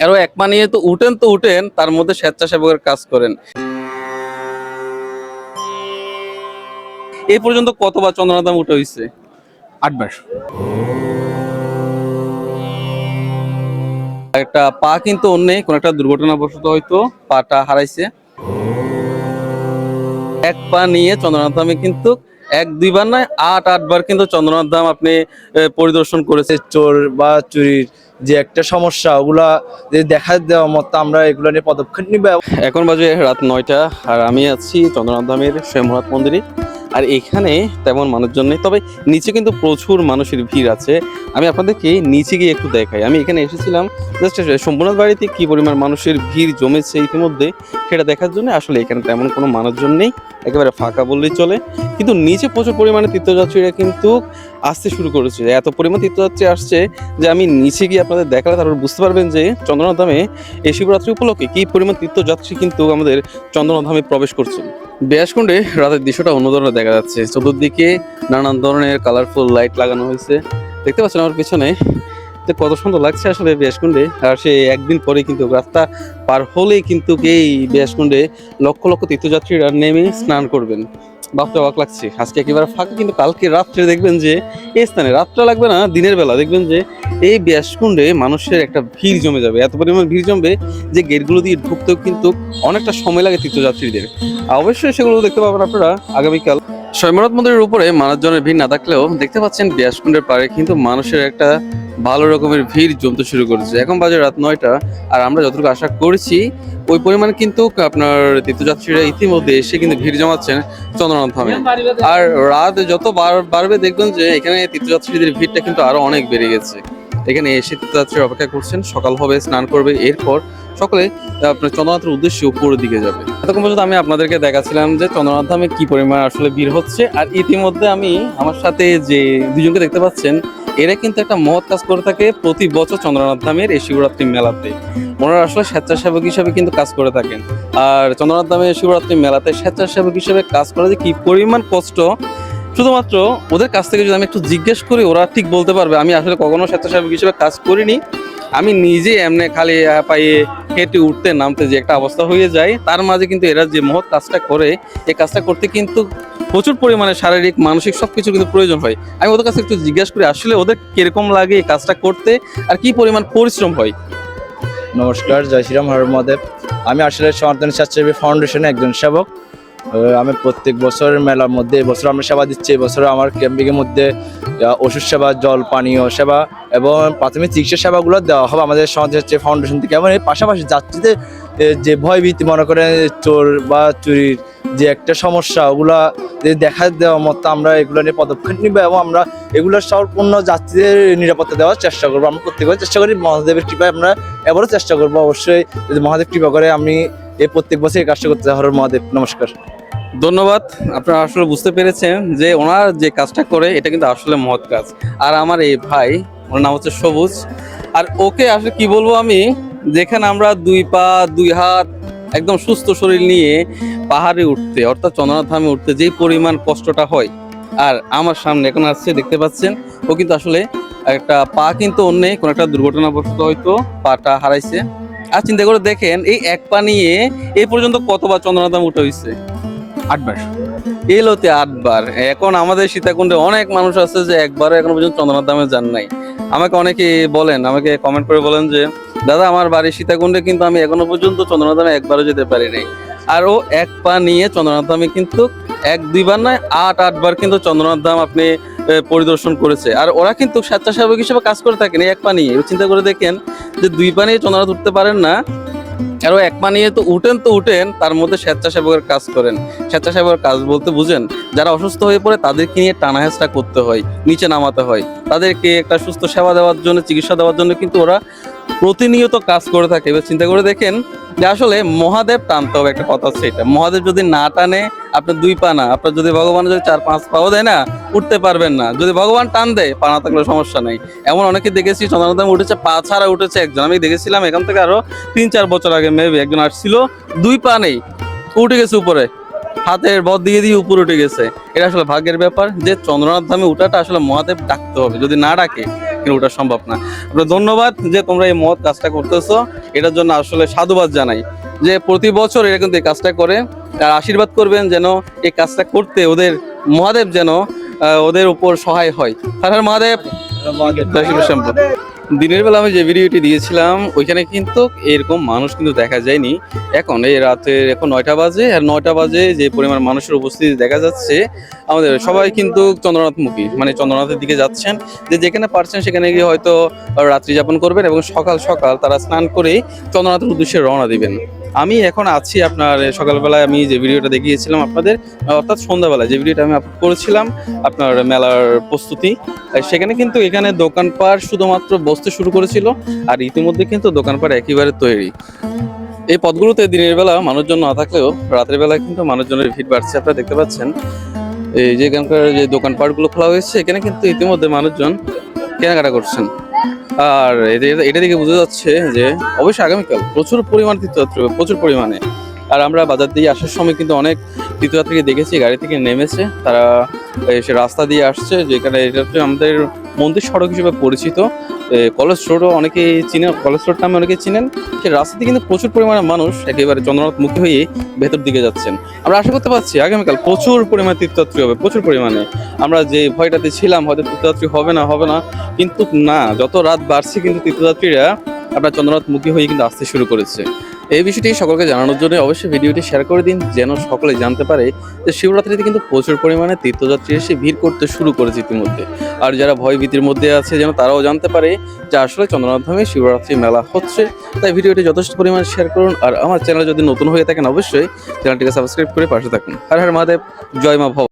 আরো এক পা নিয়ে তো উঠেন তার মধ্যে স্বেচ্ছাসেবকের কাজ করেন। এই পর্যন্ত কতবার চন্দ্রনাথ ধাম উঠে হয়েছে? 8 বার। একটা পা কিন্তু অন্য কোন একটা দুর্ঘটনাবশত হয়তো পাটা হারাইছে। এক পা নিয়ে চন্দ্রনাথ ধামে কিন্তু এক দুইবার নয় 8 বার কিন্তু চন্দ্রনাথ ধাম আপনি পরিদর্শন করেছে। চোর বা চুরির যে একটা সমস্যা, ওগুলা যে দেখা দেওয়া মতো আমরা এগুলো নিয়ে পদক্ষেপ নিব। এখন বাজে রাত 9টা আর আমি আছি চন্দ্রনাথ ধামের স্বয়ম্ভূনাথ মন্দিরে। আর এখানে তেমন মানুষজন নেই, তবে নিচে কিন্তু প্রচুর মানুষের ভিড় আছে। আমি আপনাদেরকে নিচে গিয়ে একটু দেখাই। আমি এখানে এসেছিলাম জাস্ট শম্ভুনাথ বাড়িতে কি পরিমাণ মানুষের ভিড় জমেছে ইতিমধ্যে সেটা দেখার জন্য। আসলে এখানে তেমন কোনো মানুষজন নেই, একেবারে ফাঁকা বললেই চলে। কিন্তু নিচে প্রচুর পরিমাণে তীর্থযাত্রীরা কিন্তু আসতে শুরু করেছে। এত পরিমাণ তীর্থযাত্রী আসছে যে আমি নিচে গিয়ে আপনাদের দেখালে তারপর বুঝতে পারবেন যে চন্দ্রনাথ ধামে এই শিবরাত্রি উপলক্ষে কি পরিমাণ তীর্থযাত্রী কিন্তু আমাদের চন্দ্রনাথ ধামে প্রবেশ করছেন। ব্যাসকুণ্ডে রাতের দৃশ্যটা অন্য ধরনের দেখা যাচ্ছে। চতুর্দিকে নানান ধরনের কালারফুল লাইট লাগানো হয়েছে, দেখতে পাচ্ছেন আমার পিছনে যে কত সুন্দর লাগছে আসলে ব্যাসকুণ্ডে। আর সে একদিন পরে কিন্তু রাস্তা পার হলেই কিন্তু এই ব্যাসকুণ্ডে লক্ষ লক্ষ তীর্থযাত্রীরা নেমে স্নান করবেন। বাপটা অবাক লাগছে, আজকে একেবারে ফাঁকা। কিন্তু কালকে রাত্রে দেখবেন যে এই স্থানে, রাত্রে লাগবে না দিনের বেলা দেখবেন যে এই ব্যাসকুণ্ডে মানুষের একটা ভিড় জমে যাবে। এত পরিমাণ ভিড় জমবে যে গেটগুলো দিয়ে ঢুকতেও কিন্তু অনেকটা সময় লাগে তীর্থযাত্রীদের। অবশ্যই সেগুলো দেখতে পাবেন আপনারা আগামীকাল। স্বয়ম্ভূনাথ মন্দিরের উপরে মানুষজনের ভিড় না থাকলেও দেখতে পাচ্ছেন ব্যাসকুণ্ডের পাড়ে কিন্তু মানুষের একটা ভালো রকমের ভিড় জমতে শুরু করেছে। এখন বাজে রাত 9টা আর আমরা যতটুকু আশা করেছি ওই পরিমাণ কিন্তু আপনার তীর্থযাত্রীরা ইতিমধ্যে এসে কিন্তু ভিড় জমাচ্ছেন চন্দ্রনাথ ধামে। আর রাত যত বাড়বে দেখবেন যে এখানে তীর্থযাত্রীদের ভিড়টা কিন্তু আরো অনেক বেড়ে গেছে। এখানে এসে তীর্থযাত্রীরা অপেক্ষা করছেন, সকাল হবে, স্নান করবে, এরপর সকলে আপনার চন্দ্রনাথের উদ্দেশ্যে উপরের দিকে যাবে। এতক্ষণ পর্যন্ত আমি আপনাদেরকে দেখাচ্ছিলাম যে চন্দ্রনাথ ধামে কি পরিমাণ আসলে ভিড় হচ্ছে। আর ইতিমধ্যে আমি আমার সাথে যে দুজনকে দেখতে পাচ্ছেন এরা কিন্তু একটা মহৎ কাজ করে থাকে প্রতি বছর চন্দ্রনাথ ধামের এই শিবরাত্রি মেলাতে। ওনারা আসলে স্বেচ্ছাসেবক হিসেবে কিন্তু কাজ করে থাকেন। আর চন্দ্রনাথ ধামের শিবরাত্রি মেলাতে স্বেচ্ছাসেবক হিসেবে কাজ করা যে কি পরিমাণ কষ্ট, শুধুমাত্র ওদের কাছ থেকে যদি আমি একটু জিজ্ঞেস করি ওরা ঠিক বলতে পারবে। আমি আসলে কখনো স্বেচ্ছাসেবক হিসেবে কাজ করিনি, আমি নিজে এমনি খালি পায়ে হেঁটে উঠতে নামতে যে একটা অবস্থা হয়ে যায়, তার মাঝে কিন্তু এরা যে মহৎ কাজটা করে এই কাজটা করতে কিন্তু প্রচুর পরিমাণে শারীরিক মানসিক সবকিছু কিন্তু প্রয়োজন হয়। আমি ওদের কাছে একটু জিজ্ঞাসা করি আসলে ওদের কিরকম লাগে এই কাজটা করতে আর কি পরিমাণ পরিশ্রম হয়। নমস্কার, জয় শ্রীরাম, হর মহাদেব। আমি আসলে সনাতন স্বেচ্ছাসেবী ফাউন্ডেশনে একজন সেবক। আমি প্রত্যেক বছর মেলার মধ্যে এবছর আমরা সেবা দিচ্ছি। এবছর আমার ক্যাম্পিংয়ের মধ্যে ওষুধ সেবা, জল পানীয় সেবা এবং প্রাথমিক চিকিৎসা সেবাগুলো দেওয়া হবে আমাদের সমাজ ফাউন্ডেশন থেকে। এবং এর পাশাপাশি যাত্রীদের যে ভয়ভীতি, মনে করেন চোর বা চুরির যে একটা সমস্যা, ওগুলা যে দেখা দেওয়া মতো আমরা এগুলো নিয়ে পদক্ষেপ নিব এবং আমরা এগুলোর সম্পূর্ণ যাত্রীদের নিরাপত্তা দেওয়ার চেষ্টা করবো। আমরা প্রত্যেকবার চেষ্টা করি, মহাদেবের কৃপায় আমরা এবারও চেষ্টা করবো। অবশ্যই যদি মহাদেব কৃপা করে আমি এই প্রত্যেক বছর এই কাজটা করতে হর মহাদেব। নমস্কার, ধন্যবাদ। আপনারা আসলে বুঝতে পেরেছেন যে ওনার যে কাজটা করে এটা কিন্তু আসলে মহৎ কাজ। আর আমার এই ভাই, ওনার নাম হচ্ছে সবুজ। আর ওকে আসলে কি বলবো আমি, যেখানে আমরা 2 পা 2 হাত একদম সুস্থ শরীর নিয়ে পাহাড়ে উঠতে অর্থাৎ চন্দ্রনাথ ধামে উঠতে যে পরিমাণ কষ্টটা হয়, আর আমার সামনে এখন আসছে দেখতে পাচ্ছেন ও কিন্তু আসলে একটা পা কিন্তু অন্য কোন একটা দুর্ঘটনাবশত হয়তো পাটা হারাইছে। আর চিন্তা করে দেখেন এই এক পা নিয়ে এই পর্যন্ত কতবার চন্দ্রনাথ ধাম উঠে হয়েছে? 8 বার। এলোতে 8 বার। এখন আমাদের সীতাকুণ্ডে অনেক মানুষ আছে যে একবারও এখনো পর্যন্ত চন্দ্রনাথ ধামে যান নাই। আমাকে অনেকে বলেন, আমাকে কমেন্ট করে বলেন যে দাদা আমার বাড়ি সীতাকুণ্ডে কিন্তু আমি এখনো পর্যন্ত চন্দ্রনাথ ধামে একবারও যেতে পারি নাই। আর ও এক পা নিয়ে চন্দ্রনাথ ধামে কিন্তু 1-2 বার নয় 8 বার কিন্তু চন্দ্রনাথ ধাম আপনি পরিদর্শন করেছে। আর ওরা কিন্তু স্বেচ্ছাসেবক হিসেবে কাজ করে থাকেন এই এক পা নিয়ে। চিন্তা করে দেখেন যে 2 পা নিয়ে চন্দ্রনাথ উঠতে পারেন না, আরো এক পা নিয়ে তো উঠেন তার মধ্যে স্বেচ্ছাসেবকের কাজ করেন। স্বেচ্ছাসেবকের কাজ বলতে বুঝেন যারা অসুস্থ হয়ে পড়ে তাদেরকে নিয়ে টানা হেঁচড়া করতে হয়, নিচে নামাতে হয়, তাদেরকে একটা সুস্থ সেবা দেওয়ার জন্য, চিকিৎসা দেওয়ার জন্য কিন্তু ওরা প্রতিনিয়ত কাজ করে থাকে। এবার চিন্তা করে দেখেন যে আসলে মহাদেব টানতে হবে, একটা কথা হচ্ছে এটা। মহাদেব যদি না টানে আপনার 2 পা না, আপনার যদি ভগবান যদি 4-5 পাও দেয় না, উঠতে পারবেন না। যদি ভগবান টান দেয় পা না থাকলে সমস্যা নাই। এমন অনেকে দেখেছি চন্দ্রনাথ ধামে উঠেছে পা ছাড়া উঠেছে একজন। আমি দেখেছিলাম এখান থেকে আরো 3-4 বছর আগে মেবি একজন আসছিল 2 পা নেই, উঠে গেছে উপরে, হাতের বদ দিয়ে দিয়ে উপরে উঠে গেছে। এটা আসলে ভাগ্যের ব্যাপার যে চন্দ্রনাথ ধামে উঠাটা আসলে মহাদেব ডাকতে হবে, যদি না ডাকে কিন্তু ওটা সম্ভব না। আপনার ধন্যবাদ যে তোমরা এই মহৎ কাজটা করতেছো, এটার জন্য আসলে সাধুবাদ জানাই যে প্রতি বছর এরা কিন্তু এই কাজটা করে। আর আশীর্বাদ করবেন যেন এই কাজটা করতে ওদের মহাদেব যেন ওদের উপর সহায় হয়। হর হর মহাদেব, জয় শিব শম্ভু। দিনের বেলা আমি যে ভিডিওটি দিয়েছিলাম ওইখানে কিন্তু এরকম মানুষ কিন্তু দেখা যায়নি। এখন এই রাতে এখন 9টা বাজে, আর 9টা বাজে যে পরিমাণ মানুষের উপস্থিতি দেখা যাচ্ছে, আমাদের সবাই কিন্তু চন্দ্রনাথমুখী, মানে চন্দ্রনাথের দিকে যাচ্ছেন। যে যেখানে পারছেন সেখানে গিয়ে হয়তো রাত্রি যাপন করবেন এবং সকাল সকাল তারা স্নান করে চন্দ্রনাথের উদ্দেশ্যে রওনা দিবেন। আমি এখন আছি আপনার সকালবেলায় আমি যে ভিডিওটা দেখিয়েছিলাম আপনাদের, অর্থাৎ সন্ধ্যাবেলায় যে ভিডিওটা আমি আপলোড করেছিলাম আপনার মেলার প্রস্তুতি, সেখানে কিন্তু এখানে দোকানপাট শুধুমাত্র বসতে শুরু করেছিল, আর ইতিমধ্যে কিন্তু দোকানপাট একেবারে তৈরি। এই পথগুলোতে দিনের বেলা মানুষজন না থাকলেও রাতের বেলা কিন্তু মানুষজনের ভিড় বাড়ছে। আপনারা দেখতে পাচ্ছেন এই যে এখানকার যে দোকানপাটগুলো খোলা হয়েছে, এখানে কিন্তু ইতিমধ্যে মানুষজন কেনাকাটা করছেন। আর এটা দেখে বোঝা যাচ্ছে যে অবশ্যই আগামীকাল প্রচুর পরিমাণ তীর্থযাত্রী হবে, প্রচুর পরিমাণে। আর আমরা বাজার দিয়ে আসার সময় কিন্তু অনেক তীর্থযাত্রীকে দেখেছি গাড়ি থেকে নেমেছে, তারা সে রাস্তা দিয়ে আসছে, যেখানে এটা হচ্ছে আমাদের মন্দির সড়ক হিসেবে পরিচিত। কলেজ রোডও অনেকেই চিনেন, কলেজ রোড নামে অনেকেই চিনেন। সেই রাস্তাতে কিন্তু প্রচুর পরিমাণে মানুষ একেবারে চন্দ্রনাথমুখী হয়ে ভেতর দিকে যাচ্ছেন। আমরা আশা করতে পারছি আগামীকাল প্রচুর পরিমাণে তীর্থযাত্রী হবে, প্রচুর পরিমাণে। আমরা যে ভয়টাতে ছিলাম হয়তো তীর্থযাত্রী হবে না, কিন্তু না, যত রাত বাড়ছে কিন্তু তীর্থযাত্রীরা আপনার চন্দ্রনাথমুখী হয়ে কিন্তু আসতে শুরু করেছে। এই বিষয়টি সকলকে জানানোর জন্য অবশ্যই ভিডিওটি শেয়ার করে দিন, যেন সকলে জানতে পারে যে শিবরাত্রিতে কিন্তু প্রচুর পরিমাণে তীর্থযাত্রী এসে ভিড় করতে শুরু করেছে ইতিমধ্যে। আর যারা ভয় ভীতির মধ্যে আছে যেন তারাও জানতে পারে যে আসলে চন্দ্রনাথ ধামে শিবরাত্রি মেলা হচ্ছে। তাই ভিডিওটি যথেষ্ট পরিমাণে শেয়ার করুন। আর আমার চ্যানেল যদি নতুন হয়ে থাকেন অবশ্যই চ্যানেলটিকে সাবস্ক্রাইব করে পাশে থাকুন। হর হর মহাদেব, জয় মা ভব।